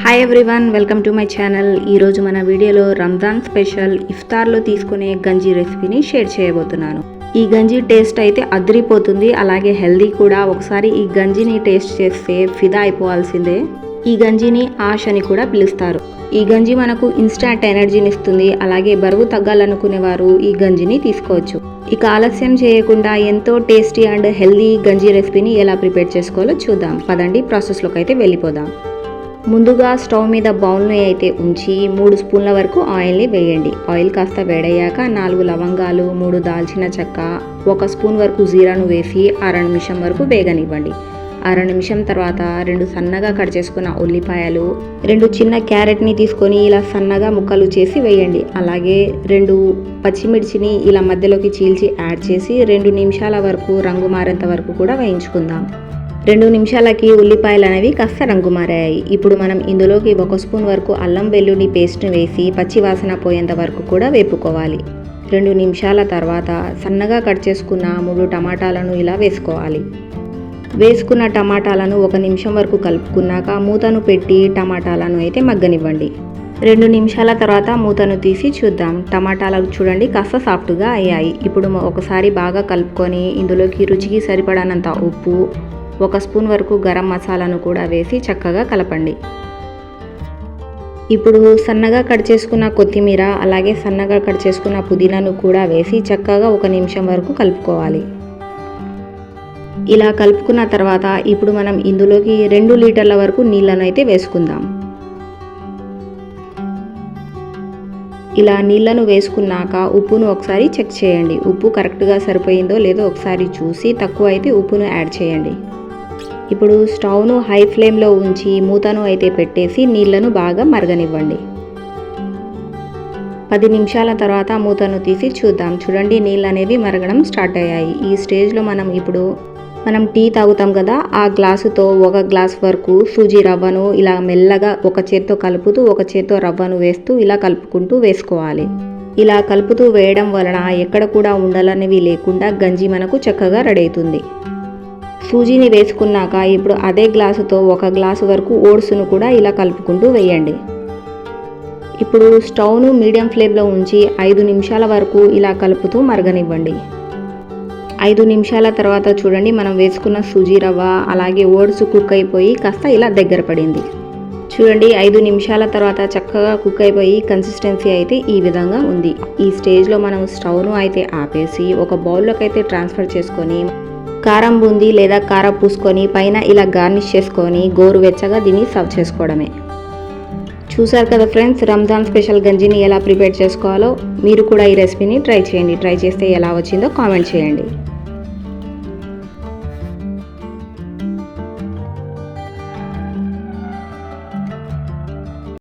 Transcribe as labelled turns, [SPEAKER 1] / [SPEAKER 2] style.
[SPEAKER 1] Hi everyone, welcome to my channel. ఈరోజు మన వీడియోలో రంజాన్ స్పెషల్ ఇఫ్తార్లో తీసుకునే గంజి రెసిపీని షేర్ చేయబోతున్నాను. ఈ గంజి టేస్ట్ అయితే అదిరిపోతుంది, అలాగే హెల్దీ కూడా. ఒకసారి ఈ గంజిని టేస్ట్ చేస్తే ఫిదా అయిపోవాల్సిందే. ఈ గంజిని ఆష్ అని కూడా పిలుస్తారు. ఈ గంజి మనకు ఇన్స్టాంట్ ఎనర్జీని ఇస్తుంది, అలాగే బరువు తగ్గాలనుకునేవారు ఈ గంజిని తీసుకోవచ్చు. ఇక ఆలస్యం చేయకుండా ఎంతో టేస్టీ అండ్ హెల్దీ గంజి రెసిపీని ఎలా ప్రిపేర్ చేసుకోవాలో చూద్దాం. పదండి ప్రాసెస్లోకి అయితే వెళ్ళిపోదాం. ముందుగా స్టవ్ మీద బౌల్ని అయితే ఉంచి 3 స్పూన్ల వరకు ఆయిల్ని వేయండి. ఆయిల్ కాస్త వేడయ్యాక 4 లవంగాలు, 3 దాల్చిన చెక్క, 1 స్పూన్ వరకు జీరాను వేసి అర నిమిషం వరకు వేగనివ్వండి. అర నిమిషం తర్వాత 2 సన్నగా కట్ చేసుకున్న ఉల్లిపాయలు, 2 చిన్న క్యారెట్ని తీసుకొని ఇలా సన్నగా ముక్కలు చేసి వేయండి. అలాగే 2 పచ్చిమిర్చిని ఇలా మధ్యలోకి చీల్చి యాడ్ చేసి 2 నిమిషాల వరకు రంగు మారేంత వరకు కూడా వేయించుకుందాం. 2 నిమిషాలకి ఉల్లిపాయలు అనేవి కాస్త రంగు మారాయి. ఇప్పుడు మనం ఇందులోకి 1 స్పూన్ వరకు అల్లం వెల్లుల్లి పేస్ట్ని వేసి పచ్చి వాసన పోయేంత వరకు కూడా వేపుకోవాలి. 2 నిమిషాల తర్వాత సన్నగా కట్ చేసుకున్న 3 టమాటాలను ఇలా వేసుకోవాలి. వేసుకున్న టమాటాలను 1 నిమిషం వరకు కలుపుకున్నాక మూతను పెట్టి టమాటాలను అయితే మగ్గనివ్వండి. 2 నిమిషాల తర్వాత మూతను తీసి చూద్దాం. టమాటాలు చూడండి కాస్త సాఫ్ట్గా అయ్యాయి. ఇప్పుడు ఒకసారి బాగా కలుపుకొని ఇందులోకి రుచికి సరిపడనంత ఉప్పు, 1 స్పూన్ వరకు గరం మసాలాను కూడా వేసి చక్కగా కలపండి. ఇప్పుడు సన్నగా కట్ చేసుకున్న కొత్తిమీర, అలాగే సన్నగా కట్ చేసుకున్న పుదీనాను కూడా వేసి చక్కగా 1 నిమిషం వరకు కలుపుకోవాలి. ఇలా కలుపుకున్న తర్వాత ఇప్పుడు మనం ఇందులోకి 2 లీటర్ల వరకు నీళ్ళను అయితే వేసుకుందాం. ఇలా నీళ్లను వేసుకున్నాక ఉప్పును ఒకసారి చెక్ చేయండి. ఉప్పు కరెక్ట్గా సరిపోయిందో లేదో ఒకసారి చూసి తక్కువ అయితే ఉప్పును యాడ్ చేయండి. ఇప్పుడు స్టవ్ను హై ఫ్లేమ్లో ఉంచి మూతను అయితే పెట్టేసి నీళ్లను బాగా మరగనివ్వండి. 10 నిమిషాల తర్వాత మూతను తీసి చూద్దాం. చూడండి నీళ్ళు అనేవి మరగడం స్టార్ట్ అయ్యాయి. ఈ స్టేజ్లో మనం టీ తాగుతాం కదా, ఆ గ్లాసుతో 1 గ్లాస్ వరకు సూజీ రవ్వను ఇలా మెల్లగా ఒక చేత్తో కలుపుతూ 1 చేత్తో రవ్వను వేస్తూ ఇలా కలుపుకుంటూ వేసుకోవాలి. ఇలా కలుపుతూ వేయడం వలన ఎక్కడ కూడా ఉండలనేవి లేకుండా గంజి మనకు చక్కగా రెడీ అవుతుంది. సూజీని వేసుకున్నాక ఇప్పుడు అదే గ్లాసుతో 1 గ్లాసు వరకు ఓట్స్ను కూడా ఇలా కలుపుకుంటూ వేయండి. ఇప్పుడు స్టవ్ను మీడియం ఫ్లేమ్లో ఉంచి 5 నిమిషాల వరకు ఇలా కలుపుతూ మరగనివ్వండి. 5 నిమిషాల తర్వాత చూడండి మనం వేసుకున్న సూజీ రవ్వ అలాగే ఓట్స్ కుక్ అయిపోయి కాస్త ఇలా దగ్గర పడింది. చూడండి 5 నిమిషాల తర్వాత చక్కగా కుక్ అయిపోయి కన్సిస్టెన్సీ అయితే ఈ విధంగా ఉంది. ఈ స్టేజ్లో మనం స్టవ్ను అయితే ఆపేసి ఒక బౌల్లోకి అయితే ట్రాన్స్ఫర్ చేసుకొని కారం బూందీ లేదా కారం పూసుకొని పైన ఇలా గార్నిష్ చేసుకొని గోరువెచ్చగా దీన్ని సర్వ్ చేసుకోవడమే. చూసారు కదా ఫ్రెండ్స్, రంజాన్ స్పెషల్ గంజిని ఎలా ప్రిపేర్ చేసుకోవాలో. మీరు కూడా ఈ రెసిపీని ట్రై చేయండి. ట్రై చేస్తే ఎలా వచ్చిందో కామెంట్ చేయండి.